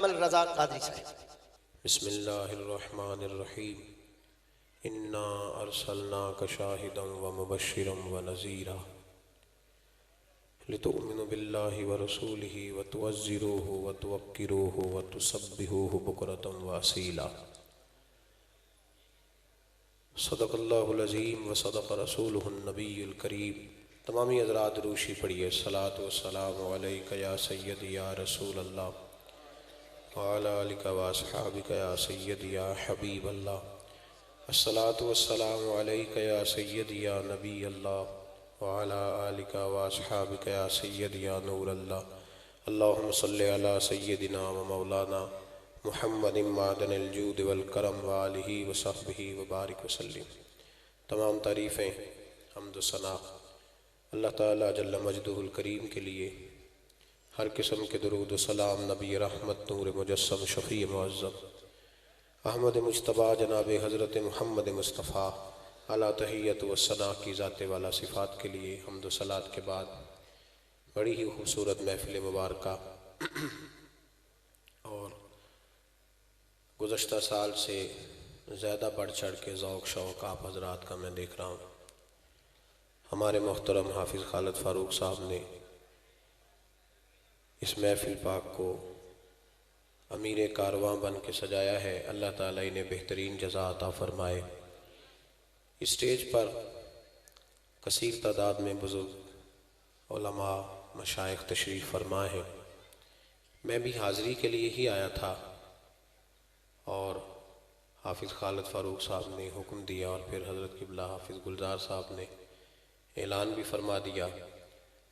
اجمل رضا قادری صاحب۔ بسم اللہ الرحمن الرحیم انا ارسلناک شاہدا ومبشرا ونذیرا لتؤمنوا باللہ ورسولہ وتعزروہ وتوقروہ وتسبحوہ بکرۃ واصیلا۔ صدق اللہ العظیم وصدق رسولہ النبی الکریم۔ تمامی حضرات روشی پڑھیے الصلاۃ والسلام علیک یا سیدی یا رسول اللہ وعلی آلک واصحابک یا سیدی یا حبیب اللہ۔ الصلاۃ والسلام علیک یا سیدی یا نبی اللہ وعلی آلک واصحابک یا سیدی یا نور اللہ۔ اللہم صلی علی سیدنا و مولانا محمد معدن الجود والکرم وآلہ وصحبہ وبارک وسلم۔ تمام تعریفیں حمد و ثنا اللہ تعالیٰ جل مجدہ الکریم کے لیے، ہر قسم کے درود و سلام نبی رحمت نور مجسم شفیع معظم احمد مجتبیٰ جناب حضرت محمد مصطفیٰ علی تحیت و ثنا کی ذات والا صفات کے لیے حمد و صلات کے بعد بڑی ہی خوبصورت محفل مبارکہ، اور گزشتہ سال سے زیادہ بڑھ چڑھ کے ذوق شوق آپ حضرات کا میں دیکھ رہا ہوں۔ ہمارے محترم حافظ خالد فاروق صاحب نے اس محفل پاک کو امیر کارواں بن کے سجایا ہے، اللہ تعالیٰ انہیں بہترین جزا عطا فرمائے۔ اسٹیج پر کثیر تعداد میں بزرگ علماء مشائخ تشریف فرما ہیں۔ میں بھی حاضری کے لیے ہی آیا تھا، اور حافظ خالد فاروق صاحب نے حکم دیا، اور پھر حضرت قبلہ حافظ گلزار صاحب نے اعلان بھی فرما دیا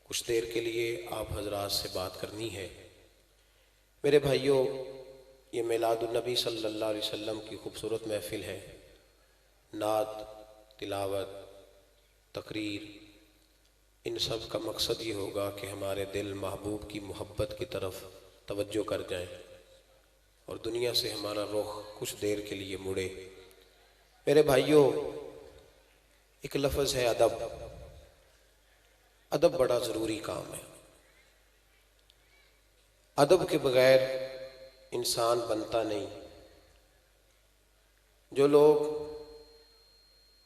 کچھ دیر کے لیے آپ حضرات سے بات کرنی ہے۔ میرے بھائیوں، یہ میلاد النبی صلی اللہ علیہ وسلم کی خوبصورت محفل ہے۔ نعت، تلاوت، تقریر، ان سب کا مقصد یہ ہوگا کہ ہمارے دل محبوب کی محبت کی طرف توجہ کر جائیں اور دنیا سے ہمارا رخ کچھ دیر کے لیے مڑے۔ میرے بھائیوں، ایک لفظ ہے ادب۔ ادب بڑا ضروری کام ہے۔ ادب کے بغیر انسان بنتا نہیں۔ جو لوگ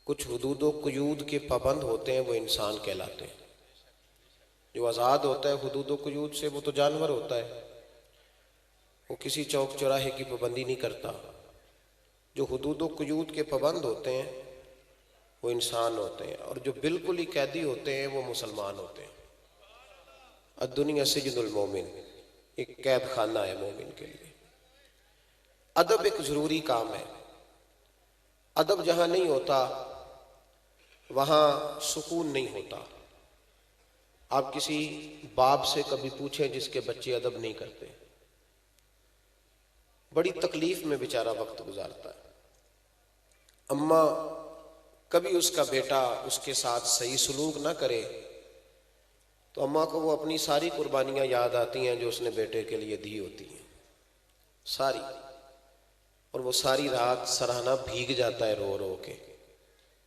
کچھ حدود و قیود کے پابند ہوتے ہیں وہ انسان کہلاتے ہیں۔ جو آزاد ہوتا ہے حدود و قیود سے وہ تو جانور ہوتا ہے، وہ کسی چوک چوراہے کی پابندی نہیں کرتا۔ جو حدود و قیود کے پابند ہوتے ہیں وہ انسان ہوتے ہیں، اور جو بالکل ہی قیدی ہوتے ہیں وہ مسلمان ہوتے ہیں۔ الدنیا سجن المومن، ایک قید خانہ ہے مومن کے لیے۔ ادب ایک ضروری کام ہے۔ ادب جہاں نہیں ہوتا وہاں سکون نہیں ہوتا۔ آپ کسی باپ سے کبھی پوچھیں جس کے بچے ادب نہیں کرتے، بڑی تکلیف میں بیچارہ وقت گزارتا ہے۔ اماں کبھی اس کا بیٹا اس کے ساتھ صحیح سلوک نہ کرے تو اماں کو وہ اپنی ساری قربانیاں یاد آتی ہیں جو اس نے بیٹے کے لیے دی ہوتی ہیں، ساری، اور وہ ساری رات سرہانہ بھیگ جاتا ہے رو رو کے۔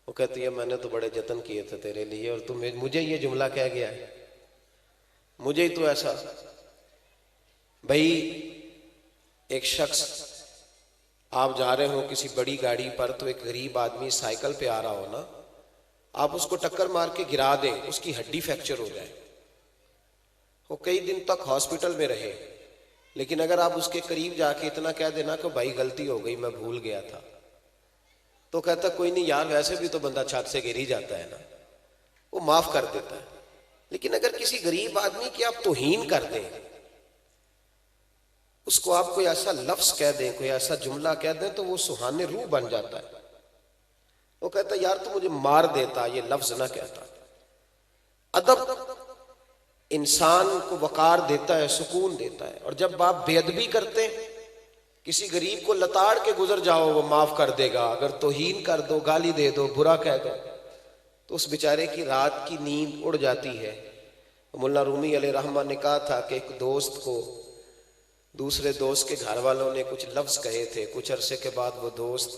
وہ کہتی ہے میں نے تو بڑے جتن کیے تھے تیرے لیے، اور تم مجھے یہ جملہ کہہ گیا ہے، مجھے ہی تو ایسا۔ بھائی ایک شخص، آپ جا رہے ہوں کسی بڑی گاڑی پر تو ایک غریب آدمی سائیکل پہ آ رہا ہو نا، آپ اس کو ٹکر مار کے گرا دیں، اس کی ہڈی فریکچر ہو جائے، وہ کئی دن تک ہاسپٹل میں رہے، لیکن اگر آپ اس کے قریب جا کے اتنا کہہ دینا کہ بھائی غلطی ہو گئی میں بھول گیا تھا، تو کہتا کوئی نہیں یار ویسے بھی تو بندہ چھت سے گر ہی جاتا ہے نا، وہ معاف کر دیتا ہے۔ لیکن اگر کسی غریب آدمی کی آپ توہین کر دیں، اس کو آپ کوئی ایسا لفظ کہہ دیں، کوئی ایسا جملہ کہہ دیں تو وہ سہانے روح بن جاتا ہے۔ وہ کہتا ہے یار تو مجھے مار دیتا، یہ لفظ نہ کہتا۔ ادب انسان کو وقار دیتا ہے، سکون دیتا ہے، اور جب آپ بے ادبی کرتے ہیں، کسی غریب کو لتاڑ کے گزر جاؤ وہ معاف کر دے گا، اگر توہین کر دو، گالی دے دو، برا کہہ دو تو اس بیچارے کی رات کی نیند اڑ جاتی ہے۔ مولانا رومی علیہ رحمہ نے کہا تھا کہ ایک دوست کو دوسرے دوست کے گھر والوں نے کچھ لفظ کہے تھے، کچھ عرصے کے بعد وہ دوست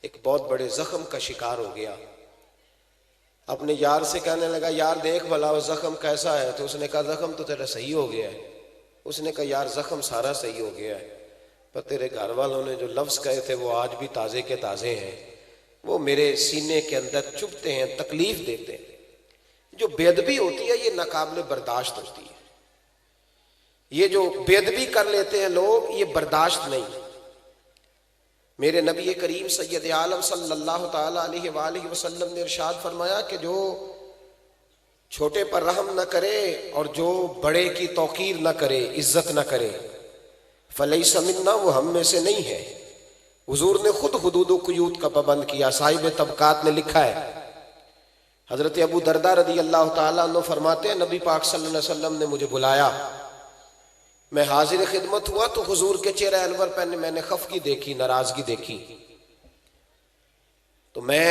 ایک بہت بڑے زخم کا شکار ہو گیا۔ اپنے یار سے کہنے لگا یار دیکھ بھلا وہ زخم کیسا ہے، تو اس نے کہا زخم تو تیرا صحیح ہو گیا ہے۔ اس نے کہا یار زخم سارا صحیح ہو گیا ہے، پر تیرے گھر والوں نے جو لفظ کہے تھے وہ آج بھی تازے کے تازے ہیں، وہ میرے سینے کے اندر چبھتے ہیں، تکلیف دیتے ہیں۔ جو بے ادبی ہوتی ہے یہ ناقابل برداشت ہوتی ہے، یہ جو بے ادبی کر لیتے ہیں لوگ یہ برداشت نہیں۔ میرے نبی کریم سید عالم صلی اللہ تعالی علیہ وآلہ وسلم نے ارشاد فرمایا کہ جو چھوٹے پر رحم نہ کرے اور جو بڑے کی توقیر نہ کرے، عزت نہ کرے، فلیس منا، وہ ہم میں سے نہیں ہے۔ حضور نے خود حدود و قیود کا پابند کیا۔ صاحب طبقات نے لکھا ہے، حضرت ابو درداء رضی اللہ تعالیٰ عنہ فرماتے ہیں نبی پاک صلی اللہ علیہ وسلم نے مجھے بلایا، میں حاضر خدمت ہوا تو حضور کے چہرہ انور پہ میں نے خفگی دیکھی، ناراضگی دیکھی، تو میں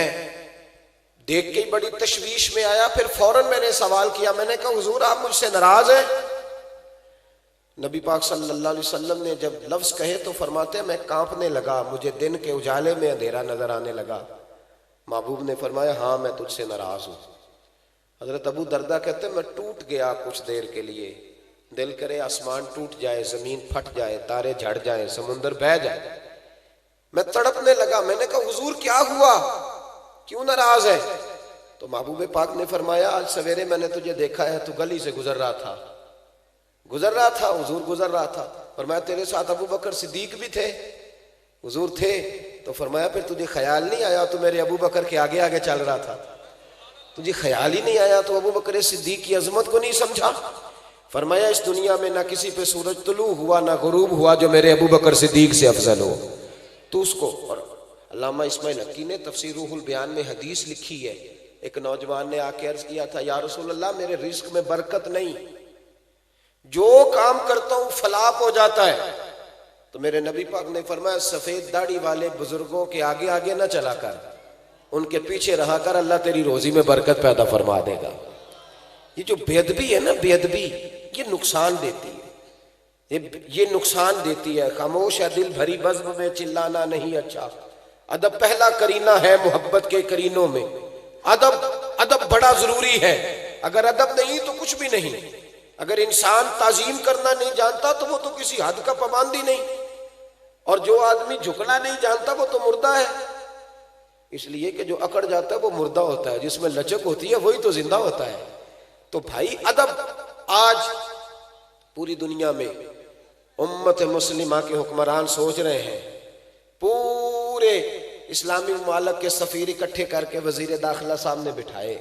دیکھ کے بڑی تشویش میں آیا۔ پھر فوراً میں نے سوال کیا، میں نے کہا حضور آپ مجھ سے ناراض ہیں؟ نبی پاک صلی اللہ علیہ وسلم نے جب لفظ کہے تو فرماتے ہیں میں کانپنے لگا، مجھے دن کے اجالے میں اندھیرا نظر آنے لگا۔ محبوب نے فرمایا ہاں میں تجھ سے ناراض ہوں۔ حضرت ابو درداء کہتے ہیں میں ٹوٹ گیا کچھ دیر کے لیے، دل کرے آسمان ٹوٹ جائے، زمین پھٹ جائے، تارے جھڑ جائیں، سمندر بہہ جائے۔ میں تڑپنے لگا، میں نے کہا حضور کیا ہوا، کیوں ناراض ہے؟ تو محبوب پاک نے فرمایا آج سویرے میں نے تجھے دیکھا ہے تو گلی سے گزر رہا تھا، حضور گزر رہا تھا۔ فرمایا تیرے ساتھ ابو بکر صدیق بھی تھے؟ حضور تھے۔ تو فرمایا پھر تجھے خیال نہیں آیا تو میرے ابو بکر کے آگے آگے چل رہا تھا، تجھے خیال ہی نہیں آیا تو ابو بکر صدیق کی عظمت کو نہیں سمجھا؟ فرمایا اس دنیا میں نہ کسی پہ سورج طلوع ہوا نہ غروب ہوا جو میرے ابو بکر صدیق سے افضل ہو، تو اس کو۔ اور علامہ اسماعیل حقی نے تفسیر روح البیان میں حدیث لکھی ہے، ایک نوجوان نے آ کے عرض کیا تھا یا رسول اللہ میرے رزق میں برکت نہیں، جو کام کرتا ہوں فلاح ہو جاتا ہے۔ تو میرے نبی پاک نے فرمایا سفید داڑھی والے بزرگوں کے آگے آگے نہ چلا کر، ان کے پیچھے رہا کر، اللہ تیری روزی میں برکت پیدا فرما دے گا۔ یہ جو بے ادبی ہے نا، بے ادبی یہ نقصان دیتی ہے، یہ نقصان دیتی ہے۔ خاموش ہے دل بھری بزم میں چلانا نہیں اچھا، ادب پہلا کرینہ ہے محبت کے کرینوں میں۔ ادب بڑا ضروری ہے، اگر ادب نہیں تو کچھ بھی نہیں۔ اگر انسان تعظیم کرنا نہیں جانتا تو وہ تو کسی حد کا پابند ہی نہیں، اور جو آدمی جھکنا نہیں جانتا وہ تو مردہ ہے، اس لیے کہ جو اکڑ جاتا ہے وہ مردہ ہوتا ہے، جس میں لچک ہوتی ہے وہی تو زندہ ہوتا ہے۔ تو بھائی ادب، آج پوری دنیا میں امت مسلمہ کے حکمران سوچ رہے ہیں، پورے اسلامی ممالک کے سفیر اکٹھے کر کے وزیر داخلہ سامنے بٹھائے،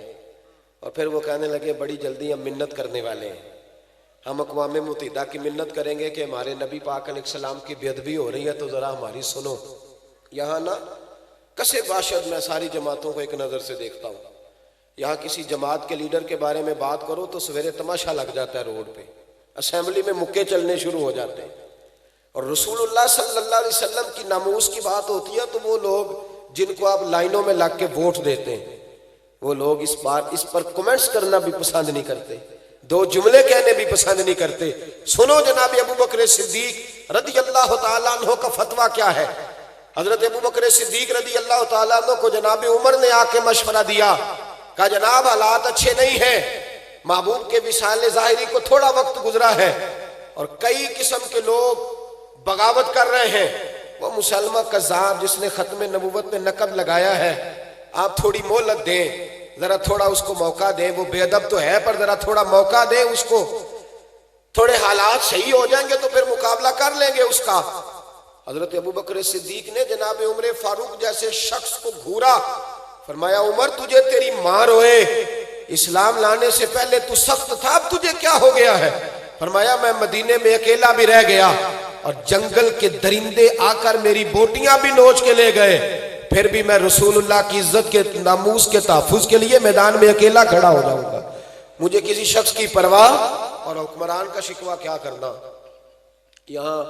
اور پھر وہ کہنے لگے بڑی جلدی ہم منت کرنے والے ہیں، ہم اقوام متحدہ کی منت کریں گے کہ ہمارے نبی پاک علیہ السلام کی بے ادبی ہو رہی ہے تو ذرا ہماری سنو۔ یہاں نا کسے باشد میں ساری جماعتوں کو ایک نظر سے دیکھتا ہوں، یہاں کسی جماعت کے لیڈر کے بارے میں بات کرو تو سویرے تماشا لگ جاتا ہے، روڈ پہ اسمبلی میں مکے چلنے شروع ہو جاتے ہیں، اور رسول اللہ صلی اللہ علیہ وسلم کی ناموس کی بات ہوتی ہے تو وہ لوگ جن کو آپ لائنوں میں لگ کے ووٹ دیتے ہیں وہ لوگ اس پر کمنٹس کرنا بھی پسند نہیں کرتے، دو جملے کہنے بھی پسند نہیں کرتے۔ سنو جناب ابو بکر صدیق رضی اللہ تعالیٰ عنہ کا فتویٰ کیا ہے۔ حضرت ابو بکر صدیق رضی اللہ تعالیٰ عنہ کو جناب عمر نے آ کے مشورہ دیا، کہا جناب حالات اچھے نہیں ہیں، محبوب کے وصال ظاہری کو تھوڑا وقت گزرا ہے اور کئی قسم کے لوگ بغاوت کر رہے ہیں، وہ مسلمہ کذاب جس نے ختم نبوت میں نقب لگایا ہے، آپ تھوڑی مہلت دیں، ذرا تھوڑا اس کو موقع دیں، وہ بے ادب تو ہے پر ذرا تھوڑا موقع دیں اس کو، تھوڑے حالات صحیح ہو جائیں گے تو پھر مقابلہ کر لیں گے اس کا۔ حضرت ابو بکر صدیق نے جناب عمر فاروق جیسے شخص کو گھورا، فرمایا عمر تجھے تیری ماں روئے، اسلام لانے سے پہلے تو سخت تھا، اب تجھے کیا ہو گیا ہے؟ فرمایا میں مدینے میں اکیلا بھی رہ گیا اور جنگل کے درندے آ کر میری بوٹیاں بھی نوچ کے لے گئے، پھر بھی میں رسول اللہ کی عزت کے ناموس کے تحفظ کے لیے میدان میں اکیلا کھڑا ہو جاؤں گا، مجھے کسی شخص کی پرواہ اور حکمران کا شکوہ کیا کرنا۔ یہاں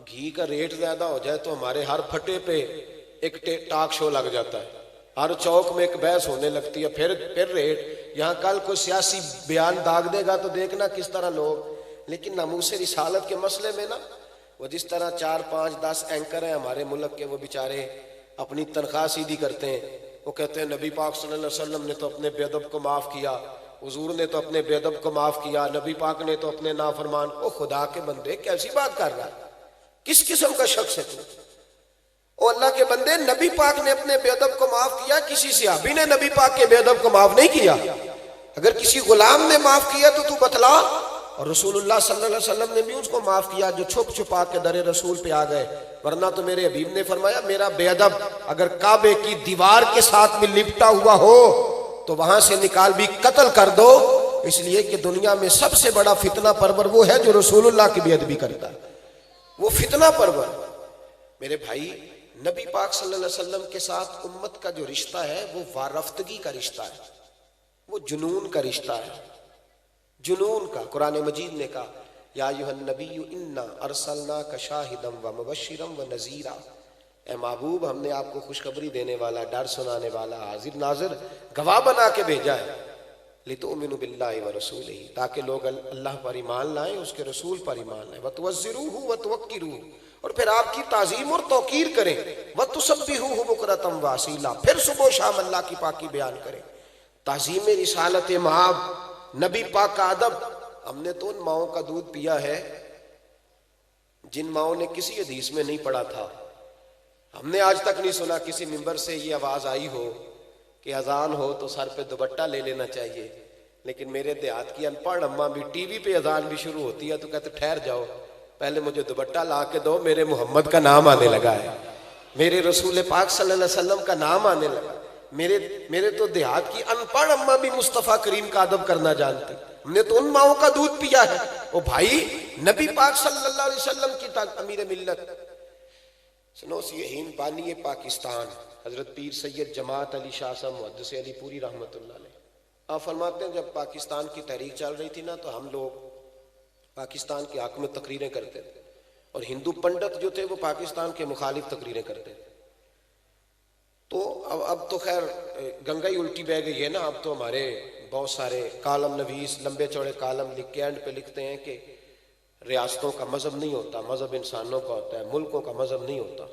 گھی کا ریٹ زیادہ ہو جائے تو ہمارے ہر پھٹے پہ ایک ٹاک شو لگ جاتا ہے، ہر چوک میں ایک بحث ہونے لگتی ہے، پھر ریٹ۔ یہاں کل کوئی سیاسی بیان داغ دے گا تو دیکھنا کس طرح لوگ، لیکن ناموس رسالت کے مسئلے میں نا وہ جس طرح 4 5 10 اینکر ہیں ہمارے ملک کے، وہ بیچارے اپنی تنخواہ سیدھی کرتے ہیں، وہ کہتے ہیں نبی پاک صلی اللہ علیہ وسلم نے تو اپنے بے ادب کو معاف کیا، حضور نے تو اپنے بے ادب کو معاف کیا، نبی پاک نے تو اپنے نافرمان۔ او خدا کے بندے کیسی بات کر رہا ہے، کس قسم کا شخص ہے تو؟ اور اللہ کے بندے، نبی پاک نے اپنے بے ادب کو معاف کیا، کسی صحابی نے نبی پاک کے بے ادب کو معاف نہیں کیا۔ اگر کسی غلام نے معاف کیا تو بتلا۔ اور رسول اللہ صلی اللہ علیہ وسلم نے بھی اس کو معاف کیا جو چھپ چھپا کے در رسول پہ آ گئے، ورنہ تو میرے حبیب نے فرمایا میرا بے ادب اگر کعبے کی دیوار کے ساتھ میں لپٹا ہوا ہو تو وہاں سے نکال بھی قتل کر دو، اس لیے کہ دنیا میں سب سے بڑا فتنہ پرور وہ ہے جو رسول اللہ کی بے ادبی کرتا ہے، وہ فتنہ پرور۔ میرے بھائی، نبی پاک صلی اللہ علیہ وسلم کے ساتھ امت کا جو رشتہ ہے وہ وارفتگی کا رشتہ ہے، وہ جنون کا رشتہ ہے، جنون کا۔ قرآن مجید نے کہا یا ایھا النبی انا ارسلناک شاہدا ومبشرا ونذیرا، اے محبوب ہم نے آپ کو خوشخبری دینے والا، ڈر سنانے والا، حاضر ناظر، گواہ بنا کے بھیجا ہے، لتؤمنوا باللہ ورسولہ، تاکہ لوگ اللہ پر ایمان لائیں، اس کے رسول پر ایمان لائیں، وتوزروہ وتوقروہ، اور پھر آپ کی تعظیم اور توقیر کریں، وتسبحوہ بکرۃ واصیلا، پھر صبح و شام اللہ کی پاکی بیان کریں۔ تعظیم رسالت مآب، نبی پاک کا ادب۔ ہم نے تو ان ماؤں کا دودھ پیا ہے جن ماؤں نے کسی حدیث میں نہیں پڑھا تھا۔ ہم نے آج تک نہیں سنا کسی ممبر سے یہ آواز آئی ہو کہ اذان ہو تو سر پہ دوپٹہ لے لینا چاہیے، لیکن میرے دیہات کی ان پڑھ اماں بھی ٹی وی پہ اذان بھی شروع ہوتی ہے تو کہتے ٹھہر جاؤ، پہلے مجھے دوپٹہ لا کے دو، میرے محمد کا نام آنے لگا ہے، میرے رسول پاک صلی اللہ علیہ وسلم کا نام آنے لگا۔ میرے تو دیہات کی ان پڑھ اماں بھی مصطفیٰ کریم کا ادب کرنا جانتی، ہم نے تو ان ماؤں کا دودھ پیا ہے۔ او بھائی، نبی پاک صلی اللہ علیہ وسلم کی امیر ملت سنوسیہین بانی پاکستان حضرت پیر سید جماعت علی شاہ صاحب محدث علی پوری رحمۃ اللہ علیہ، آپ فرماتے ہیں جب پاکستان کی تحریک چل رہی تھی نا تو ہم لوگ پاکستان کے حق میں تقریریں کرتے تھے، اور ہندو پنڈت جو تھے وہ پاکستان کے مخالف تقریریں کرتے تھے۔ تو اب تو خیر گنگا ہی الٹی بہ گئی ہے نا، اب تو ہمارے بہت سارے کالم نویس لمبے چوڑے کالم لکھ کے اینڈ پہ لکھتے ہیں کہ ریاستوں کا مذہب نہیں ہوتا، مذہب انسانوں کا ہوتا ہے، ملکوں کا مذہب نہیں ہوتا۔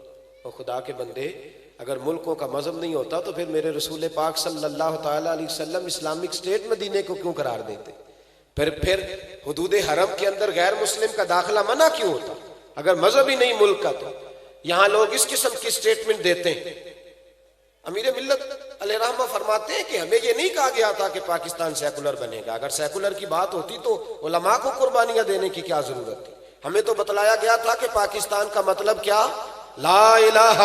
اور خدا کے بندے، اگر ملکوں کا مذہب نہیں ہوتا تو پھر میرے رسول پاک صلی اللہ تعالیٰ علیہ وسلم اسلامک اسٹیٹ مدینے کو کیوں قرار دیتے؟ پھر حدود حرم کے اندر غیر مسلم کا داخلہ منع کیوں ہوتا؟ اگر مذہب ہی نہیں ملک کا تو یہاں لوگ اس قسم کی اسٹیٹمنٹ دیتے ہیں۔ امیر ملت علیہ رحمہ فرماتے ہیں کہ ہمیں یہ نہیں کہا گیا تھا کہ پاکستان سیکولر بنے گا، اگر سیکولر کی بات ہوتی تو علماء کو قربانیاں دینے کی کیا ضرورت تھی؟ ہمیں تو بتلایا گیا تھا کہ پاکستان کا مطلب کیا؟ لا الہ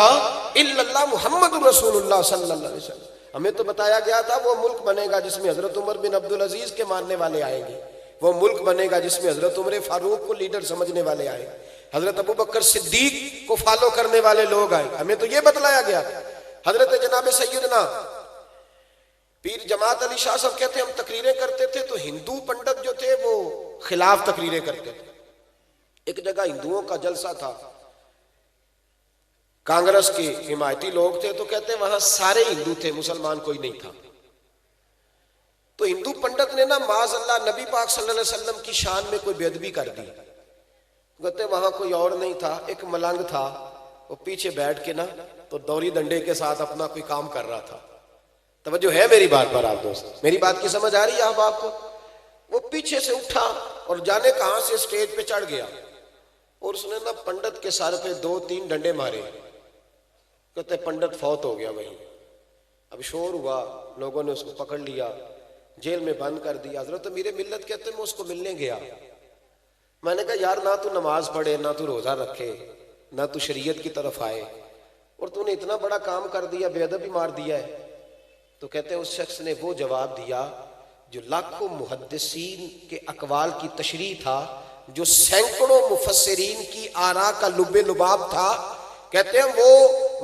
الا اللہ محمد رسول اللہ صلی اللہ علیہ وسلم۔ ہمیں تو بتایا گیا تھا وہ ملک بنے گا جس میں حضرت عمر بن عبدالعزیز کے ماننے والے آئیں گے، وہ ملک بنے گا جس میں حضرت عمر فاروق کو لیڈر سمجھنے والے آئیں گے، حضرت ابوبکر صدیق کو فالو کرنے والے لوگ آئیں گے، ہمیں تو یہ بتلایا گیا تھا۔ حضرت جناب سیدنا پیر جماعت علی شاہ صاحب کہتے ہیں ہم تقریریں کرتے تھے تو ہندو پنڈت جو تھے وہ خلاف تقریریں کرتے تھے۔ ایک جگہ ہندوؤں کا جلسہ تھا، کانگریس کے حمایتی لوگ تھے، تو کہتے ہیں وہاں سارے ہندو تھے، مسلمان کوئی نہیں تھا۔ تو ہندو پنڈت نے نا معاذ اللہ نبی پاک صلی اللہ علیہ وسلم کی شان میں کوئی بے ادبی کر دی۔ کہتے وہاں کوئی اور نہیں تھا، ایک ملنگ تھا، وہ پیچھے بیٹھ کے نا تو دوری ڈنڈے کے ساتھ اپنا کوئی کام کر رہا تھا۔ توجہ ہے میری بات پر آپ دوست؟ میری بات کی سمجھ آ رہی ہے آپ کو؟ وہ پیچھے سے اٹھا اور جانے کہاں سے اسٹیج پہ چڑھ گیا اور اس نے نا پنڈت کے سر پہ 2-3 ڈنڈے مارے۔ کہتے پنڈت فوت ہو گیا وہیں۔ اب شور ہوا، لوگوں نے اس کو پکڑ لیا، جیل میں بند کر دیا۔ حضرت امیر ملت کہتے ہیں میں اس کو ملنے گیا، میں نے کہا یار نہ تو نماز پڑھے، نہ تو روزہ رکھے، نہ تو شریعت کی طرف آئے، اور تو نے اتنا بڑا کام کر دیا، بے ادب ہی مار دیا ہے۔ تو کہتے ہیں اس شخص نے وہ جواب دیا جو لاکھوں محدثین کے اقوال کی تشریح تھا، جو سینکڑوں مفسرین کی آراء کا لب لباب تھا۔ کہتے ہیں وہ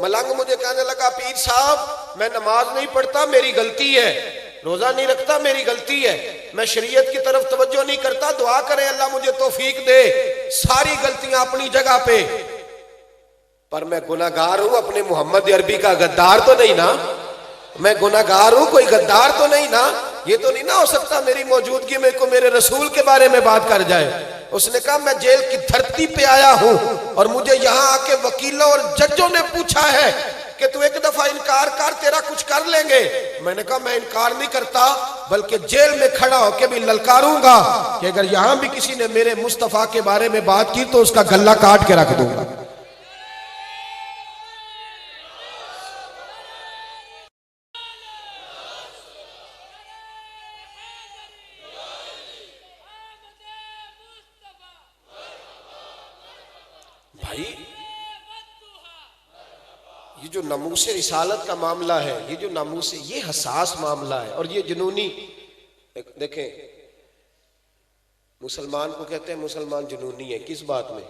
ملنگ مجھے کہنے لگا پیر صاحب میں نماز نہیں پڑھتا، میری غلطی ہے، روزہ نہیں رکھتا، میری غلطی ہے، میں شریعت کی طرف توجہ نہیں کرتا، دعا کریں اللہ مجھے توفیق دے، ساری غلطیاں اپنی جگہ پہ، پر میں گناہگار ہوں، اپنے محمد عربی کا غدار تو نہیں نا، میں گناہگار ہوں، کوئی غدار تو نہیں نا، یہ تو نہیں نہ ہو سکتا میری موجودگی میں کوئی میرے رسول کے بارے میں بات کر جائے۔ اس نے کہا میں جیل کی دھرتی پہ آیا ہوں اور مجھے یہاں آ کے وکیلوں اور ججوں نے پوچھا ہے کہ تو ایک دفعہ انکار کر، تیرا کچھ کر لیں گے۔ میں نے کہا میں انکار نہیں کرتا، بلکہ جیل میں کھڑا ہو کے بھی للکاروں گا کہ اگر یہاں بھی کسی نے میرے مصطفیٰ کے بارے میں بات کی تو اس کا گلہ کاٹ کے رکھ دوں گا۔ بھائی یہ جو ناموس رسالت کا معاملہ ہے، یہ جو ناموس، یہ حساس معاملہ ہے، اور یہ جنونی، دیکھیں مسلمان کو کہتے ہیں مسلمان جنونی ہے، کس بات میں؟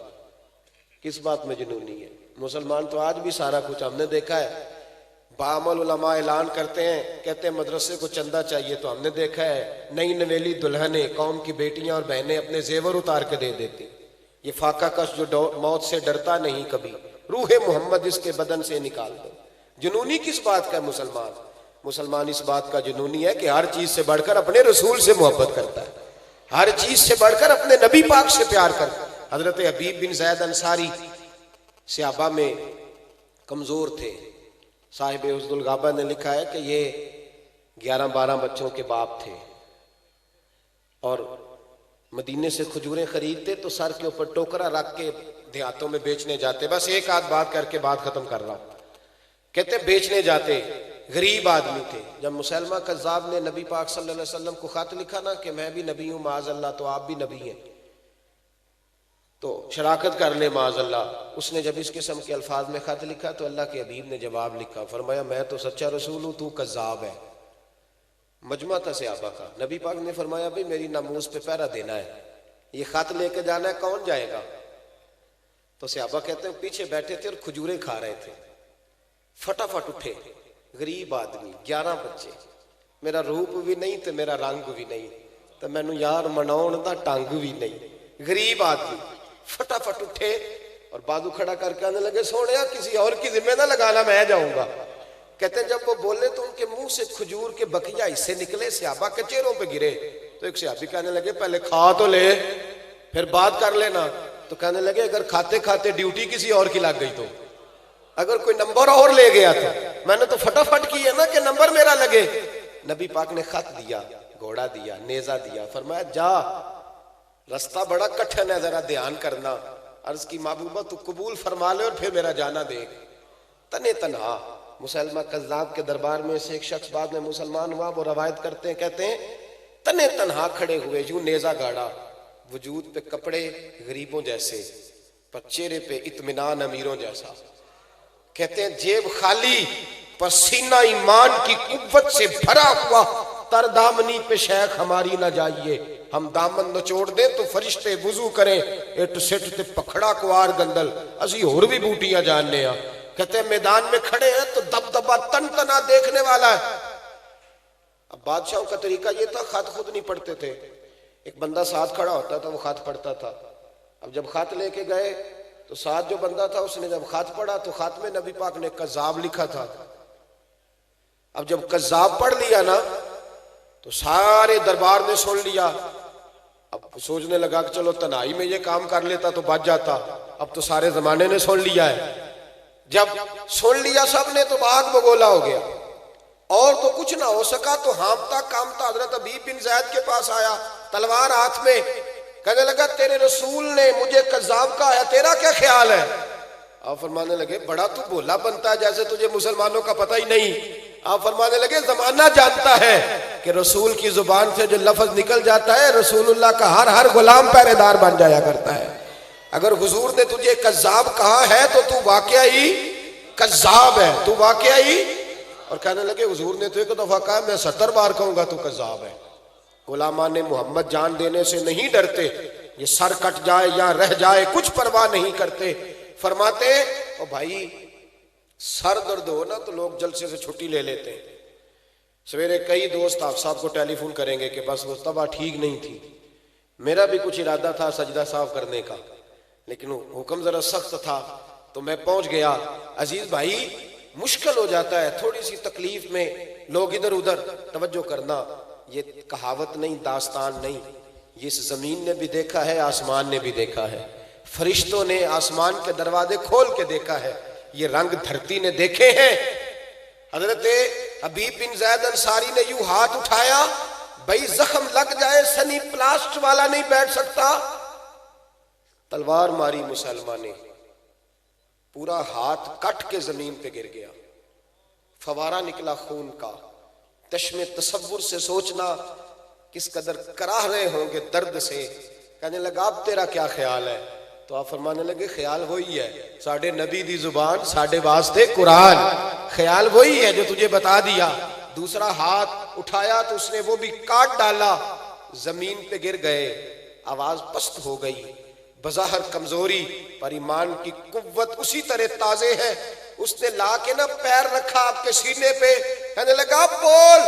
کس بات میں جنونی ہے؟ مسلمان تو آج بھی سارا کچھ ہم نے دیکھا ہے، بعمل علماء اعلان کرتے ہیں، کہتے ہیں مدرسے کو چندہ چاہیے، تو ہم نے دیکھا ہے نئی نویلی دلہنیں، قوم کی بیٹیاں اور بہنیں اپنے زیور اتار کے دے دیتی۔ یہ فاقہ کش جو موت سے ڈرتا نہیں کبھی، روح محمد اس کے بدن سے نکال دو۔ جنونی کس بات کا ہے مسلمان؟ مسلمان اس بات کا جنونی ہے کہ ہر چیز سے بڑھ کر اپنے رسول سے محبت کرتا ہے، ہر چیز سے بڑھ کر اپنے نبی پاک سے پیار کرتا ہے۔ حضرت حبیب بن زید انصاری صحابہ میں کمزور تھے، صاحب عزد الغابہ نے لکھا ہے کہ یہ 11-12 بچوں کے باپ تھے، اور مدینے سے کھجوریں خریدتے تو سر کے اوپر ٹوکرا رکھ کے دیہاتوں میں بیچنے جاتے۔ بس ایک آدھ بات کر کے بات ختم کر رہا ہوں۔ کہتے بیچنے جاتے، غریب آدمی تھے۔ جب مسلمہ کذاب نے نبی پاک صلی اللہ علیہ وسلم کو خط لکھا نا کہ میں بھی نبی ہوں معاذ اللہ، تو آپ بھی نبی ہیں، تو شراکت کر لے معاذ اللہ، اس نے جب اس قسم کے الفاظ میں خط لکھا تو اللہ کے حبیب نے جواب لکھا، فرمایا میں تو سچا رسول ہوں، تو کذاب ہے۔ مجمع تھا صحابہ کا، نبی پاک نے فرمایا بھئی میری ناموس پہ پہرا دینا ہے، یہ خط لے کے جانا ہے، کون جائے گا؟ تو صحابہ کہتے ہیں پیچھے بیٹھے تھے اور کھجوریں کھا رہے تھے، فٹافٹ اٹھے، غریب آدمی، 11 بچے، میرا روپ بھی نہیں تو میرا رنگ بھی نہیں، تو مینو یار مناؤن دا ٹنگ بھی نہیں، غریب آدمی فٹافٹ اٹھے اور بازو کھڑا کر کے آنے لگے سونیا کسی اور کی ذمہ نہ لگانا، میں جاؤں گا۔ کہتے ہیں جب وہ بولے تو ان کے منہ سے کھجور کے بقیہ حصے نکلے، صحابہ کے چہروں پہ گرے، تو ایک صحابی کہنے لگے پہلے کھا تو لے پھر بات کر لینا۔ تو کہنے لگے اگر کھاتے کھاتے ڈیوٹی کسی اور کی لگ گئی تو، اگر کوئی نمبر اور لے گیا تو، میں نے تو فٹافٹ کی ہے نا کہ نمبر میرا لگے۔ نبی پاک نے خط دیا، گھوڑا دیا، نیزہ دیا، فرمایا جا، رستہ بڑا کٹھن ہے، ذرا دھیان کرنا۔ عرض کی محبوبہ تو قبول فرما لے اور پھر میرا جانا دیکھ۔ تنے تنہا مسلمہ کذاب کے دربار میں سے ایک شخص بعد میں مسلمان ہوا، وہ روایت کرتے ہیں، کہتے ہیں تنے تنہا کھڑے ہوئے، یوں نیزہ گاڑا، وجود پہ کپڑے غریبوں جیسے، پر چہرے پہ اطمینان امیروں جیسا۔ کہتے ہیں جیب خالی، پسینہ ایمان کی قوت سے بھرا ہوا، تر دامنی پہ شیخ ہماری نہ جائیے، ہم دامن نچوڑ دیں تو فرشتے وضو کریں، اٹ سٹ تے پکھڑا کوار گندل، اسی اور بھی بوٹیاں جاننے ہیں۔ کہتے ہیں میدان میں کھڑے ہیں تو دب دبا تن تنا دیکھنے والا ہے۔ اب بادشاہوں کا طریقہ یہ تھا، خط خود نہیں پڑھتے تھے، ایک بندہ ساتھ کھڑا ہوتا تھا، وہ خط پڑھتا تھا۔ اب جب خط لے کے گئے تو ساتھ جو بندہ تھا اس نے جب خط پڑھا تو خط میں نبی پاک نے کذاب لکھا تھا۔ اب جب کذاب پڑھ لیا نا تو سارے دربار نے سن لیا، اب سوچنے لگا کہ چلو تنہائی میں یہ کام کر لیتا تو بچ جاتا، اب تو سارے زمانے نے سن لیا ہے۔ جب سن لیا سب نے تو بھاگ بگولا ہو گیا، اور تو کچھ نہ ہو سکا تو ہامتا کامتا حضرت حبیب بن زید کے پاس آیا، تلوار ہاتھ میں، کہنے لگا تیرے رسول نے مجھے کذاب کہا ہے، تیرا کیا خیال ہے؟ آپ فرمانے لگے بڑا تو بولا بنتا ہے جیسے تجھے مسلمانوں کا پتہ ہی نہیں۔ آپ فرمانے لگے زمانہ جانتا ہے کہ رسول کی زبان سے جو لفظ نکل جاتا ہے رسول اللہ کا ہر غلام پہرے دار بن جایا کرتا ہے۔ اگر حضور نے تجھے کذاب کہا ہے تو تو واقعی کذاب ہے، تو واقعی۔ اور کہنے لگے حضور نے تو ایک دفعہ کہا، میں 70 بار کہوں گا تو کذاب ہے۔ غلامان محمد جان دینے سے نہیں ڈرتے، یہ سر کٹ جائے یا رہ جائے کچھ پرواہ نہیں کرتے۔ فرماتے او بھائی سر درد ہو نا تو لوگ جلسے سے چھٹی لے لیتے ہیں۔ سویرے کئی دوست آپ صاحب کو ٹیلی فون کریں گے کہ بس مصطفیٰ ٹھیک نہیں تھی، میرا بھی کچھ ارادہ تھا سجدہ صاف کرنے کا لیکن حکم ذرا سخت تھا تو میں پہنچ گیا۔ عزیز بھائی مشکل ہو جاتا ہے تھوڑی سی تکلیف میں لوگ ادھر ادھر توجہ کرنا، یہ کہاوت نہیں، داستان نہیں، یہ اس زمین نے بھی دیکھا ہے، آسمان نے بھی دیکھا ہے، فرشتوں نے آسمان کے دروازے کھول کے دیکھا ہے، یہ رنگ دھرتی نے دیکھے ہیں؟ حضرت حبیب بن زید انصاری نے یوں ہاتھ اٹھایا، بھائی زخم لگ جائے سنی پلاسٹ والا نہیں بیٹھ سکتا. تلوار ماری مسلمان نے، پورا ہاتھ کٹ کے زمین پہ گر گیا، فوارہ نکلا خون کا. چشم تصور سے سوچنا کس قدر کراہ رہے ہوں گے درد سے. کہنے لگا اب تیرا کیا خیال ہے؟ تو آپ فرمانے لگے خیال وہی ہے، ساڑھے نبی دی زبان ساڑھے واسطے قرآن، خیال وہی ہے جو تجھے بتا دیا. دوسرا ہاتھ اٹھایا تو اس نے وہ بھی کاٹ ڈالا، زمین پہ گر گئے، آواز پست ہو گئی. بظاہر کمزوری پر ایمان کی قوت اسی طرح تازے ہے. اس نے لا کے نہ پیر رکھا آپ کے سینے پہ، کہنے لگا بول.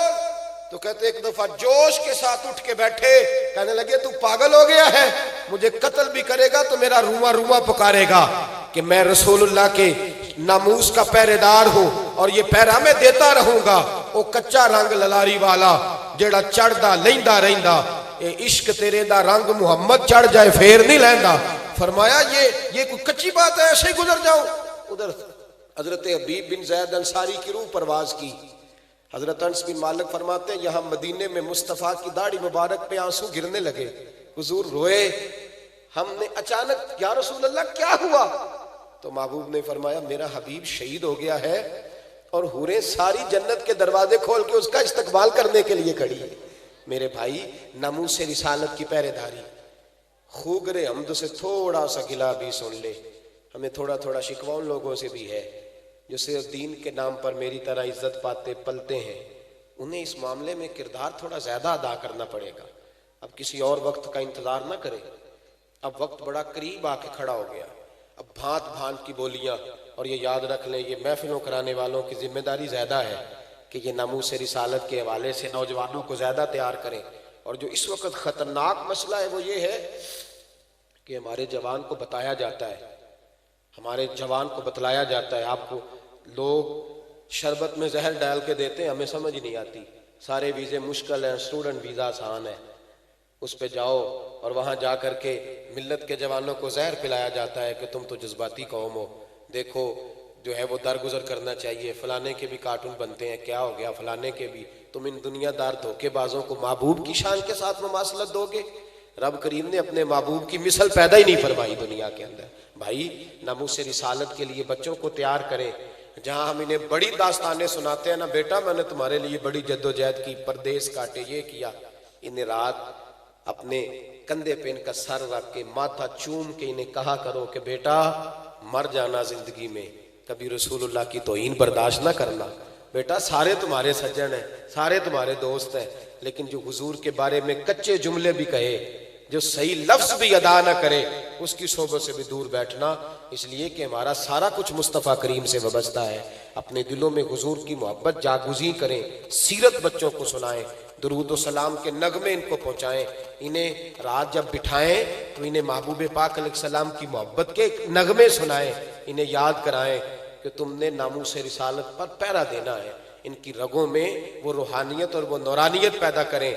تو کہتے ایک دفعہ جوش کے ساتھ اٹھ کے بیٹھے، کہنے لگے تو پاگل ہو گیا ہے، مجھے قتل بھی کرے گا تو میرا روما روما پکارے گا کہ میں رسول اللہ کے ناموس کا پہرے دار ہوں اور یہ پہرا میں دیتا رہوں گا. وہ کچا رنگ للاری والا جیڑا چڑھدا لیندا رہندا، اے عشق تیرے دا رنگ محمد چڑھ جائے پھر نہیں لیندا. فرمایا یہ کوئی کچی بات ہے، ایسے ہی گزر جاؤں. ادھر حضرت حبیب بن زید انصاری کی روح پرواز کی. حضرت انس بن مالک فرماتے ہیں یہاں مدینے میں مصطفیٰ کی داڑھی مبارک پہ آنسو گرنے لگے. حضور روئے. ہم نے اچانک یا رسول اللہ کیا ہوا؟ تو محبوب نے فرمایا میرا حبیب شہید ہو گیا ہے اور حوریں ساری جنت کے دروازے کھول کے اس کا استقبال کرنے کے لیے کھڑی ہے. میرے بھائی ناموس رسالت کی پہرے داری. خوگر حمد سے تھوڑا سا گلا بھی سن لے. ہمیں تھوڑا تھوڑا شکوہ ان لوگوں سے بھی ہے جو صرف دین کے نام پر میری طرح عزت پاتے پلتے ہیں. انہیں اس معاملے میں کردار تھوڑا زیادہ ادا کرنا پڑے گا. اب کسی اور وقت کا انتظار نہ کرے. اب وقت بڑا قریب آ کے کھڑا ہو گیا. اب بھانت بھانت کی بولیاں. اور یہ یاد رکھ لیں یہ محفلوں کرانے والوں کی ذمہ داری زیادہ ہے کہ یہ ناموس رسالت کے حوالے سے نوجوانوں کو زیادہ تیار کریں. اور جو اس وقت خطرناک مسئلہ ہے وہ یہ ہے کہ ہمارے جوان کو بتایا جاتا ہے، ہمارے جوان کو بتلایا جاتا ہے، آپ کو لوگ شربت میں زہر ڈال کے دیتے ہیں، ہمیں سمجھ نہیں آتی. سارے ویزے مشکل ہیں، اسٹوڈنٹ ویزا آسان ہے، اس پہ جاؤ اور وہاں جا کر کے ملت کے جوانوں کو زہر پلایا جاتا ہے کہ تم تو جذباتی قوم ہو، دیکھو جو ہے وہ درگزر کرنا چاہیے، فلانے کے بھی کارٹون بنتے ہیں، کیا ہو گیا فلانے کے بھی. تم ان دنیا دار دھوکے بازوں کو محبوب کی شان کے ساتھ مماثلت دو گے؟ رب کریم نے اپنے محبوب کی مثل پیدا ہی نہیں فرمائی دنیا کے اندر. بھائی ناموس رسالت کے لیے بچوں کو تیار کریں. جہاں ہم انہیں بڑی داستانیں سناتے ہیں نا، بیٹا میں نے تمہارے لیے بڑی جدوجہد کی، پردیس کاٹے، یہ کیا، انہیں رات اپنے کندھے پہ ان کا سر رکھ کے ماتھا چوم کے انہیں کہا کرو کہ بیٹا مر جانا زندگی میں کبھی رسول اللہ کی توہین برداشت نہ کرنا. بیٹا سارے تمہارے سجن ہیں، سارے تمہارے دوست ہیں، لیکن جو حضور کے بارے میں کچے جملے بھی کہے، جو صحیح لفظ بھی ادا نہ کرے، اس کی صحبت سے بھی دور بیٹھنا. اس لیے کہ ہمارا سارا کچھ مصطفیٰ کریم سے وابستہ ہے. اپنے دلوں میں حضور کی محبت جاگزیں کریں، سیرت بچوں کو سنائیں، درود و سلام کے نغمے ان کو پہنچائیں. انہیں رات جب بٹھائیں تو انہیں محبوب پاک علیہ السلام کی محبت کے نغمے سنائیں، انہیں یاد کرائیں کہ تم نے ناموس رسالت پر پہرا دینا ہے. ان کی رگوں میں وہ روحانیت اور وہ نورانیت پیدا کریں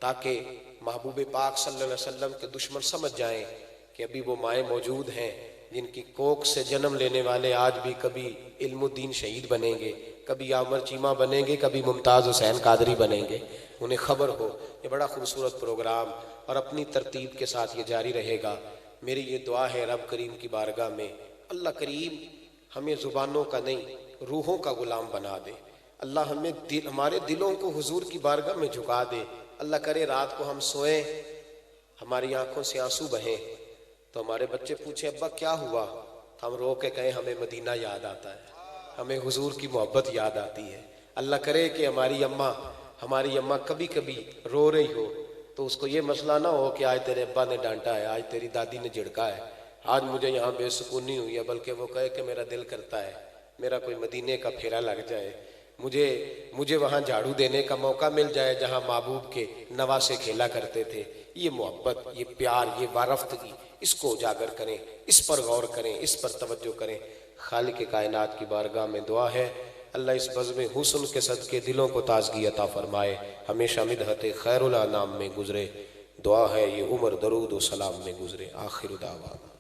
تاکہ محبوب پاک صلی اللہ علیہ وسلم کے دشمن سمجھ جائیں کہ ابھی وہ مائیں موجود ہیں جن کی کوکھ سے جنم لینے والے آج بھی کبھی علم الدین شہید بنیں گے، کبھی عامر چیمہ بنیں گے، کبھی ممتاز حسین قادری بنیں گے. انہیں خبر ہو. یہ بڑا خوبصورت پروگرام اور اپنی ترتیب کے ساتھ یہ جاری رہے گا. میری یہ دعا ہے رب کریم کی بارگاہ میں، اللہ کریم ہمیں زبانوں کا نہیں روحوں کا غلام بنا دے. اللہ ہمیں ہمارے دلوں کو حضور کی بارگاہ میں جھکا دے. اللہ کرے رات کو ہم سوئیں، ہماری آنکھوں سے آنسو بہیں تو ہمارے بچے پوچھیں ابا کیا ہوا، تو ہم رو کے کہیں ہمیں مدینہ یاد آتا ہے، ہمیں حضور کی محبت یاد آتی ہے. اللہ کرے کہ ہماری اماں کبھی کبھی رو رہی ہو تو اس کو یہ مسئلہ نہ ہو کہ آج تیرے ابا نے ڈانٹا ہے، آج تیری دادی نے جھڑکا ہے، آج مجھے یہاں بے سکونی ہوئی ہے، بلکہ وہ کہے کہ میرا دل کرتا ہے میرا کوئی مدینے کا پھیرا لگ جائے، مجھے وہاں جھاڑو دینے کا موقع مل جائے جہاں محبوب کے نواسے کھیلا کرتے تھے. یہ محبت، یہ پیار، یہ وارفتگی، اس کو اجاگر کریں، اس پر غور کریں، اس پر توجہ کریں. خالق کائنات کی بارگاہ میں دعا ہے اللہ اس بزم حسن کے صدقے دلوں کو تازگی عطا فرمائے، ہمیشہ مدحت خیر الانام میں گزرے. دعا ہے یہ عمر درود و سلام میں گزرے. آخر دعوانا